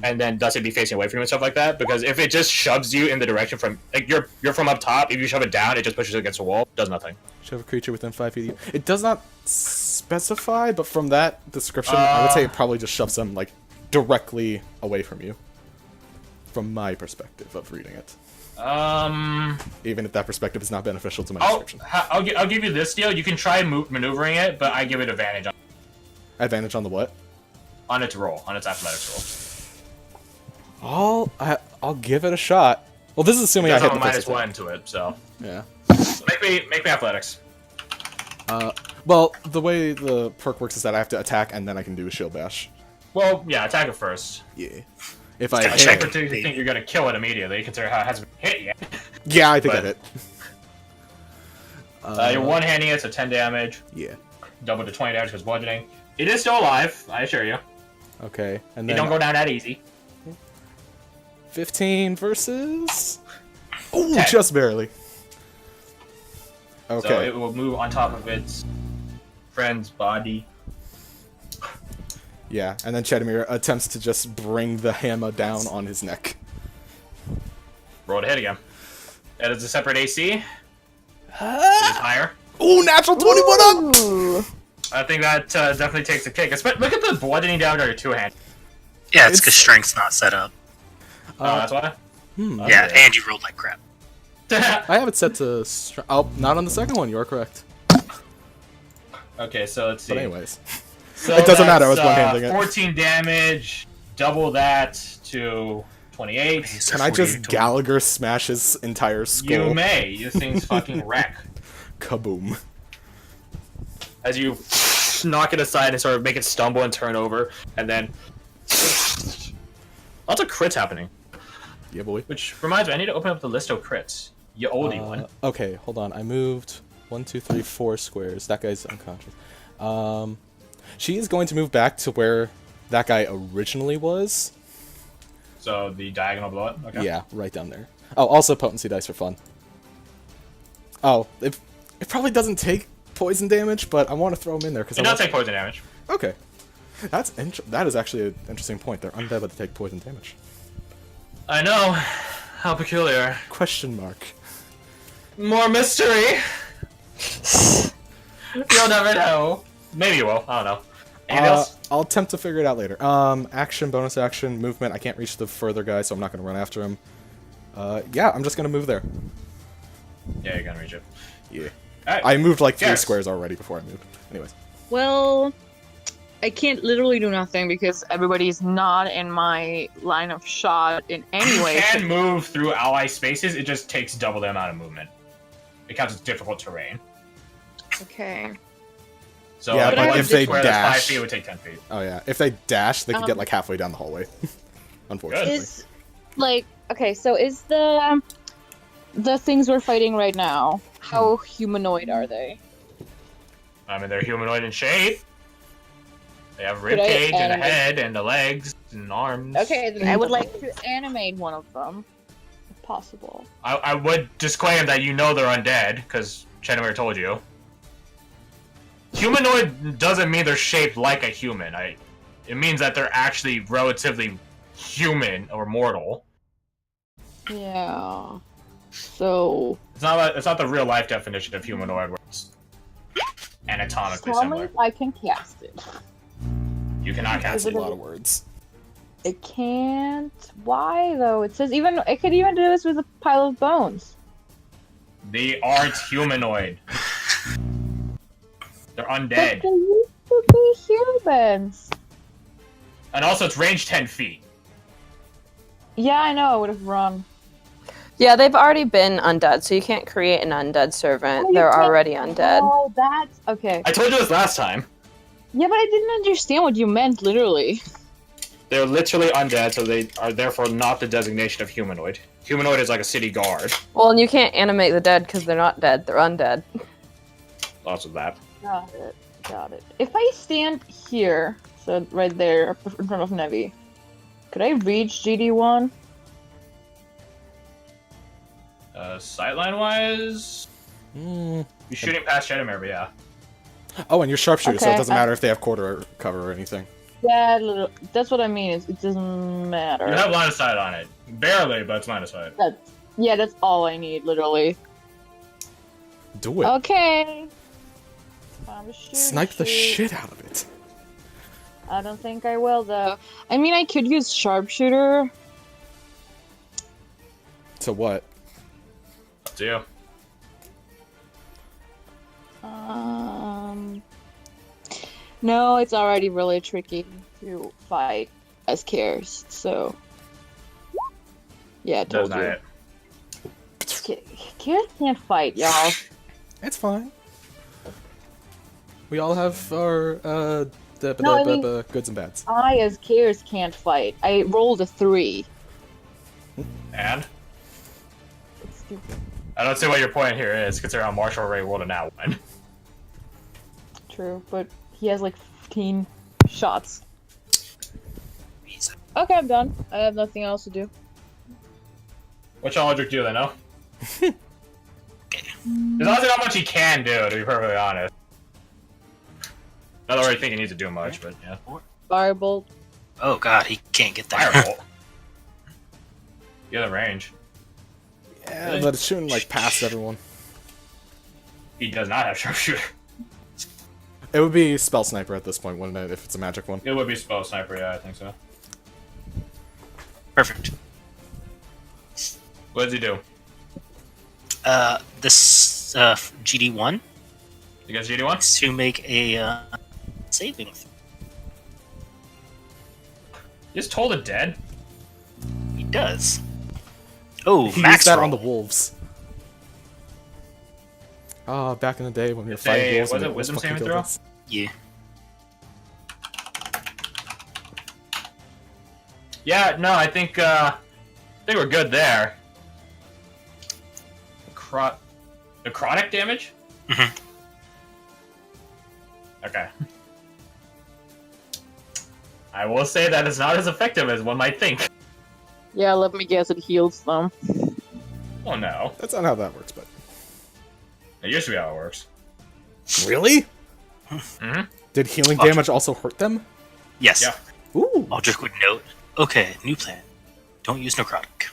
and then does it be facing away from you and stuff like that? Because if it just shoves you in the direction from like you're from up top, if you shove it down, it just pushes it against the wall. Does nothing. Shove a creature within 5 feet of you. It does not specify, but from that description, I would say it probably just shoves them, like, directly away from you. From my perspective of reading it. Even if that perspective is not beneficial to my description. I'll give you this deal. You can try maneuvering it, but I give it advantage Advantage on the what? on its roll, on its athletics roll. I'll give it a shot. Well, this is assuming I Because hit I'm the a first minus attack. 1 to it, so Yeah. make me athletics. Well, the way the perk works is that I have to attack and then I can do a shield bash. Well, yeah, attack it first. Yeah. If I I check hit, to think you're gonna kill it immediately, considering how it hasn't hit yet. yeah, I think I but- hit. You're one-handing it, so 10 damage. Yeah. Double to 20 damage because bludgeoning. It is still alive, I assure you. Okay, and You then don't go down that easy. 15 versus. Oh, 10. just barely. So Okay. it will move on top of its friend's body. Yeah, and then Chedamir attempts to just bring the hammer down on his neck. Roll to hit again. That is a separate AC. It is higher. Oh, natural 21 up! Ooh. I think that definitely takes the cake. Look at the bludgeoning down to your two-hand. yeah, it's it's- because strength's not set up. Oh, that's why? Yeah, Okay. and you rolled like crap. I have it set to... Oh, not on the second one, you are correct. Okay, so let's see. But anyways. So it doesn't matter, I was that's, one-handing it. 14 damage double that to 28. So Can I just 48 total. Gallagher smash his entire skull? You may. This thing's fucking wreck. Kaboom. As you knock it aside and sort of make it stumble and turn over, and then lots of crits happening. Yeah, boy. Which reminds me, I need to open up the list of crits. You oldie one. Okay, hold on. I moved 1, 2, 3, 4 squares. That guy's unconscious. She is going to move back to where that guy originally was. So the diagonal below it. Okay. Yeah, right down there. Oh, also potency dice for fun. Oh, it probably doesn't take poison damage, but I want to throw them in there because Do not take poison damage. Okay, that is actually an interesting point. They're undead, but they take poison damage. I know. How peculiar. Question mark. More mystery. You'll never know. Maybe you will. I don't know. Anything else? I'll attempt to figure it out later. Action, bonus action, movement. I can't reach the further guy, so I'm not going to run after him. Yeah, I'm just going to move there. Yeah, you're gonna reach it. Yeah. Alright. I moved like 3 Yes. squares already before I moved. Anyways. Well, I can't literally do nothing because everybody's not in my line of shot in any way. You can move through ally spaces. It just takes double the amount of movement. It counts as difficult terrain. Okay. So Yeah, like, but one if they square that's 5 dash- feet, it would take 10 feet. Oh yeah, if they dash, they can get Um, like halfway down the hallway. Unfortunately. Is like okay, so is the things we're fighting right now, how humanoid are they? I mean, they're humanoid in shape. They have rib Could I cage and a animate- head and the legs and arms. Okay, then I would like to animate one of them, if possible. I would disclaim that you know they're undead, because Chenoware told you. Humanoid doesn't mean they're shaped like a human. It means that they're actually relatively human or mortal. Yeah. So It's not the real life definition of humanoid where it's anatomically tell me similar. if I can cast it. You cannot That's cast a it. lot of words. It can't. Why though? It says it could even do this with a pile of bones. They aren't humanoid. They're But undead. they used to be humans. And also, it's range 10 feet. Yeah, I know. I would have run. Yeah, they've already been undead, so you can't create an undead servant. Oh, you They're can't- already undead. Oh, that's okay. I told you this last time. Yeah, but I didn't understand what you meant literally. They're literally undead, so they are therefore not the designation of humanoid. Humanoid is like a city guard. Well, and you can't animate the dead because they're not dead. They're undead. Lots of that. Got it. Got it. If I stand here, so right there in front of Nevi, could I reach GD1? Sightline wise, Mm. you're shooting past Shadowmare, but yeah. Oh, and you're sharpshooter, so it Okay, doesn't matter if they have quarter cover or anything. Yeah, that's what I mean. It doesn't matter. You have line of sight on it. Barely, but it's line of sight. That's all I need, literally. Do it. Okay. Time to shoot, Snipe the shoot. shit out of it. I don't think I will, though. I mean, I could use sharpshooter. To what? Up to you. No, it's already really tricky to fight as Cares, so. Yeah, Does told not you. hit. Cares can't fight, y'all. It's fine. We all have our No, I mean- goods and bads. I, as Cares, can't fight. I rolled a 3. And? It's stupid. I don't see what your point here is, considering how Marshall already rolled a nat 1. True, but he has like 15 shots. Okay, I'm done. I have nothing else to do. What shall Aldrich do then, no? There's honestly not much he can do, to be perfectly honest. Not that I really think he needs to do much, but yeah. Firebolt. Oh god, he can't get there. Firebolt. You have the range. Yeah, Really? but it's shooting like past everyone. He does not have sharpshooter. It would be spell sniper at this point, wouldn't it? If it's a magic one. It would be spell sniper, yeah, I think so. Perfect. What does he do? This GD1 You guys GD1? is to make a saving. You just told it dead? He does. Oh, He max used that roll. on the wolves. Ah, back in the day when we were If fighting they- wolves. was and it the wolves wisdom fucking saving killed throw? us. Yeah. Yeah, no, I think we're good there. Necrotic damage? Mhm. Okay. I will say that it's not as effective as one might think. Yeah, let me guess, it heals them. Oh no. That's not how that works, but. It used to be how it works. Really? Mm-hmm. Did healing Oh, damage also hurt them? Yes. Yeah. Ooh. I'll just quick note. Okay, new plan. Don't use necrotic.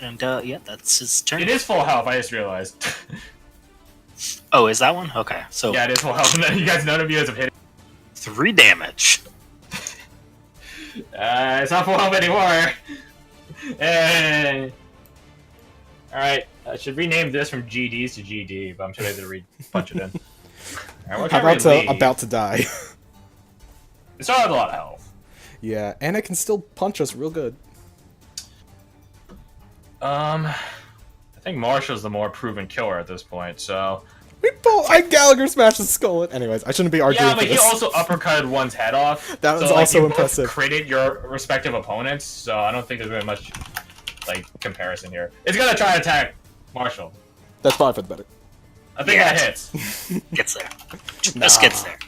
And yeah, that's his turn. It is full health, I just realized. Oh, is that one? Okay, so Yeah, it is full health. You guys, none of you have hit it. 3 damage. It's not full health anymore. Hey. Alright, I should rename this from GDs to GD, but I'm too lazy to punch it in. Alright, what How can we about leave? about to die? It still has a lot of health. Yeah, and it can still punch us real good. I think Marshall's the more proven killer at this point, so... Gallagher smashed his skull. Anyways, I shouldn't be arguing Yeah, for but he this. also uppercutted one's head off. That was so, like, also you both impressive. critted your respective opponents, so I don't think there's very much, like, comparison here. It's gonna try to attack Marshall. That's probably for the better. I think Yeah. that hits. Gets there. Just gets there.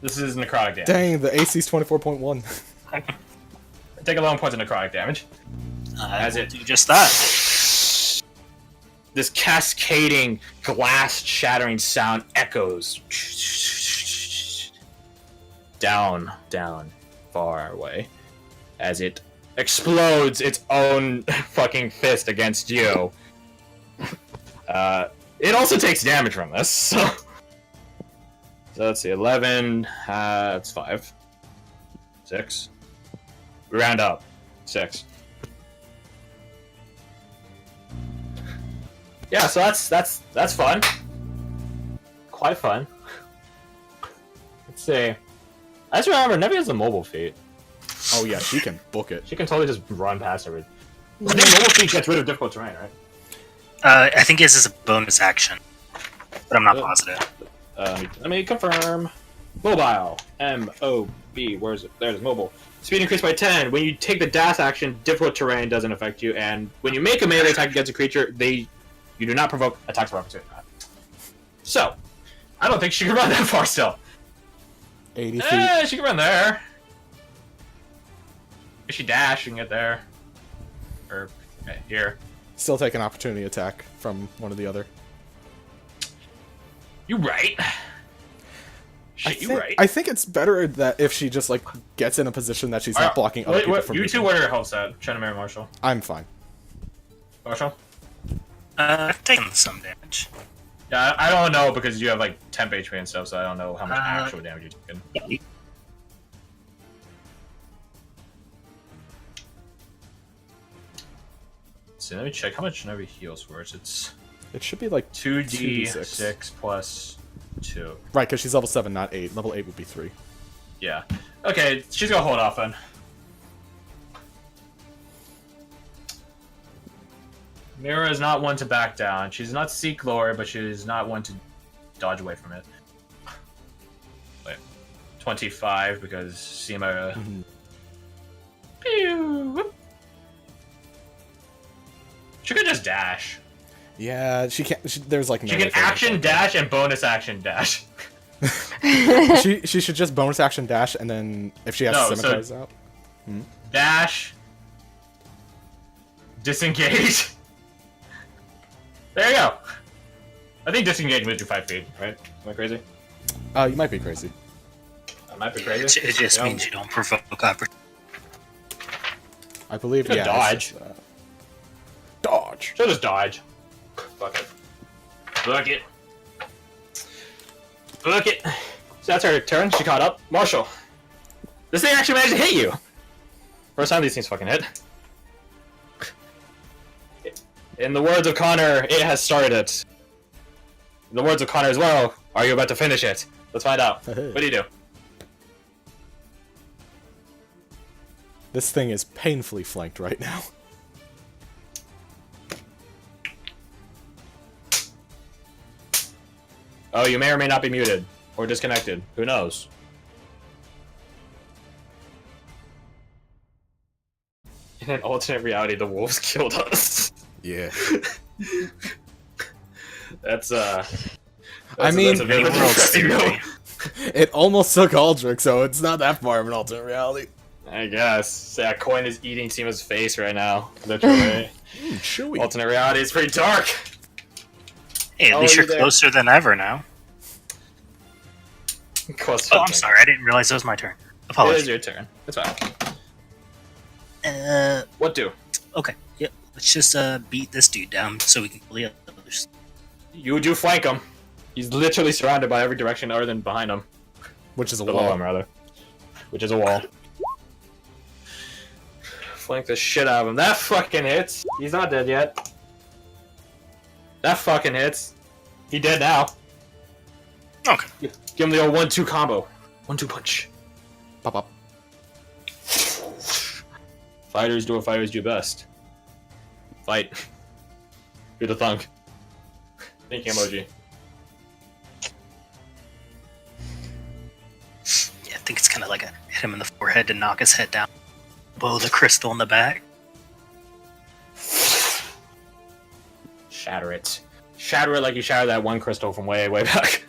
This is necrotic damage. Dang, the AC's 24.1. Take 11 points of necrotic damage. As it- do just that. This cascading, glass-shattering sound echoes down, far away, as it explodes its own fucking fist against you. It also takes damage from this, so let's see, 11, that's 5. 6. We round up. 6. Yeah, so that's fun. Quite fun. Let's see. I just remember Nevi has a mobile feat. Oh yeah, she can book it. She can totally just run past everything. I think mobile feat gets rid of difficult terrain, right? I think this is a bonus action, but I'm not positive. Let me confirm. Mobile. M-O-B. Where is it? There it is. Mobile. Speed increased by 10. When you take the dash action, difficult terrain doesn't affect you, and when you make a melee attack against a creature, you do not provoke attacks of opportunity. So, I don't think she can run that far still. 80 feet. She can run there. If she dash, she can get there. Or here. Still take an opportunity attack from one or the other. You right. Shit, you right. I think it's better that if she just like gets in a position that she's not blocking other people from you two, moving. what are your health at? Trying to marry Marshall. I'm fine. Marshall? I've taken some damage. Yeah, I don't know because you have like temp HP and stuff, so I don't know how much actual damage you've taken. So let me check how much Nevi heals for us. It's It should be like 2d6 plus 2. right, because she's level 7, not 8. Level 8 would be 3. Yeah. Okay, she's gonna hold off then. Mira is not one to back down. She's not seek glory, but she is not one to dodge away from it. Wait. 25 because Seema. Pew, whoop. She could just dash. Yeah, she can't. There's like no. She way can for her to action do dash and bonus action dash. that. She should just bonus action dash, and then if she has No, scimitars out. Dash. Disengage. There you go. I think disengage moves you 5 feet, right? Am I crazy? You might be crazy. I might be crazy. It just You know? means you don't provoke opportunity. I believe. Should Yeah. dodge. Dodge. She'll just dodge. Fuck it. Fuck it. Fuck it. So that's her turn. She caught up. Marshall. This thing actually managed to hit you. First time these things fucking hit. In the words of Connor, it has started. In the words of Connor as well, are you about to finish it? Let's find out. What do you do? This thing is painfully flanked right now. Oh, you may or may not be muted. Or disconnected. Who knows? In an alternate reality, the wolves killed us. Yeah. That's I mean, that's a bit of a depressing note. it almost took Aldrich, so it's not that far of an alternate reality. I guess. Yeah, Coin is eating Tima's face right now. Literally. Chewy. Alternate reality is pretty dark. Hey, at Oh, least are you're you there? closer than ever now. Closer. Oh, I'm sorry. I didn't realize it was my turn. It is Apologies. your turn. It's fine. Uh, What do? okay. Yep. Let's just beat this dude down so we can kill the others. You do flank him. He's literally surrounded by every direction other than behind him. Which is a Below wall. him, rather. Which is a wall. Flank the shit out of him. That fucking hits. He's not dead yet. That fucking hits. He dead now. Okay. Give him the old 1-2 combo. 1-2 punch. Pop up. Fighters do what fighters do best. Fight. Do the thunk. Thank you, emoji. Yeah, I think it's kind of like a hit him in the forehead to knock his head down. Blow the crystal in the back. Shatter it. Shatter it like you shattered that one crystal from way, way back.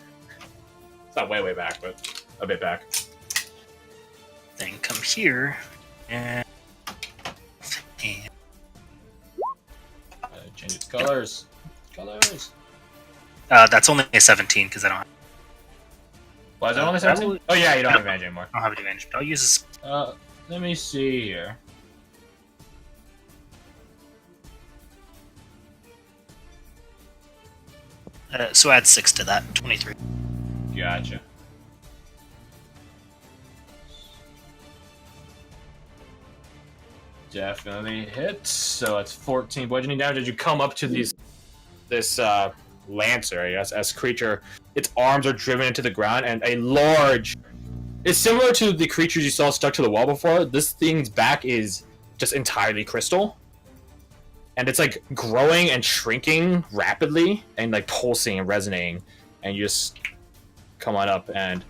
It's not way, way back, but a bit back. Then come here and Change its colors. Colors. that's only a 17 because I don't Why is it only that 17? Oh yeah, you don't have advantage anymore. have advantage. But I'll use this. Let me see here. So add 6 to that. 23. Gotcha. Definitely hit. So it's 14 bludgeoning damage. Did you come up to this lancer, I guess, as creature? Its arms are driven into the ground, and a large. It's similar to the creatures you saw stuck to the wall before. This thing's back is just entirely crystal, and it's like growing and shrinking rapidly, and like pulsing and resonating. And you just come on up and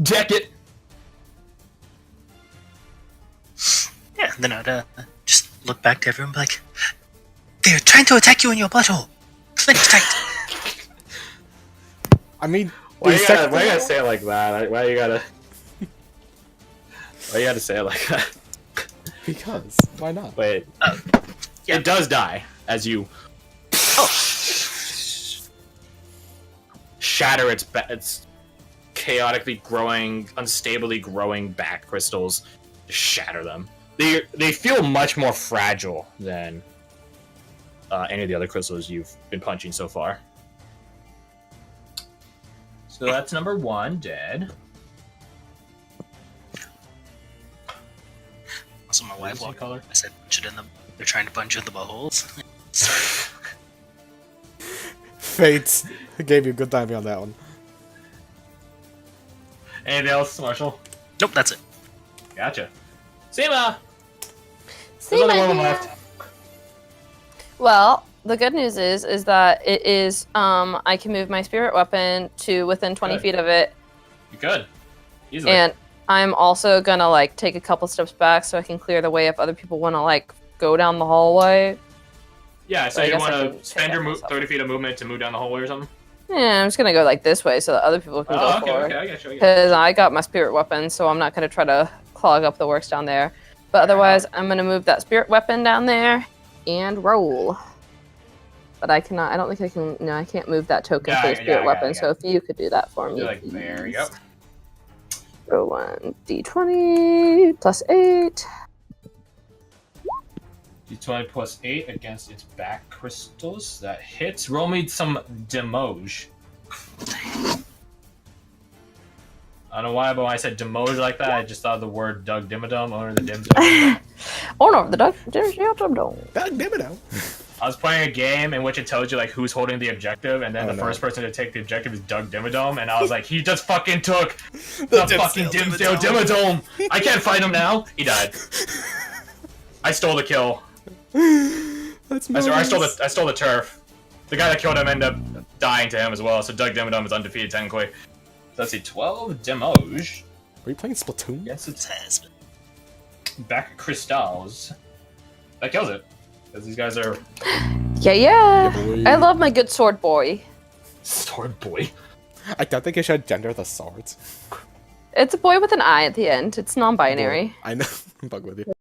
deck it. Yeah, then I'd just look back to everyone and be like, they're trying to attack you in your butthole. Clench tight. I mean, Why these you tech- gotta say it like that? Why you gotta say it like that? because why not? Wait. Yeah. It does die as you shatter its chaotically growing, unstably growing back crystals. Just shatter them. They feel much more fragile than any of the other crystals you've been punching so far. So that's number 1 dead. Also, my wife What's the walked color? I said, punch it in the. They're trying to punch you in the buttholes. Fates gave you good timing on that one. Anything else, Marshall? Nope, that's it. Gotcha. Seema! See, There's only my one dear. left. Well, the good news is that it is I can move my spirit weapon to within 20 Good. feet of it, You could. Easily. and I'm also gonna like take a couple steps back so I can clear the way if other people want to like go down the hallway. Yeah, so I you guess I want can to spend take your that myself. 30 feet of movement to move down the hallway or something? Yeah, I'm just gonna go like this way so that other people can Oh, go okay, forward. okay, I get you. Because I got my spirit weapon, so I'm not gonna try to clog up the works down there. But otherwise, I'm gonna move that spirit weapon down there and roll. But I cannot. I don't think I can. No, I can't move that token Yeah, for the yeah, spirit yeah, weapon. yeah. So if you could do that for me, You're like, there you go. please. Roll 1d20 plus 8. D20 plus 8 against its back crystals. That hits. Roll me some Demoge. I don't know why, but when I said Demoge like that, I just thought of the word Doug Dimmadome, owner of the Dims. Oh no, the duck. There's your dum dum. God damn it, now. I was playing a game in which it tells you like who's holding the objective, and then Oh, the no. first person to take the objective is Doug Dimmadome, and I was like, he just fucking took the fucking Dimsdale Dimmadome. I can't fight him now. He died. I stole the kill. That's I stole the turf. The guy that killed him ended up dying to him as well. So Doug Dimmadome is undefeated technically. So let's see, 12 Demoge. Are you playing Splatoon? Yes, it's back crystals. That kills it. Because these guys are Yeah. Yeah, boy. I love my good sword boy. sword boy. I don't think you should gender the swords. It's a boy with an I at the end. It's non-binary. I know. I'm bug with you.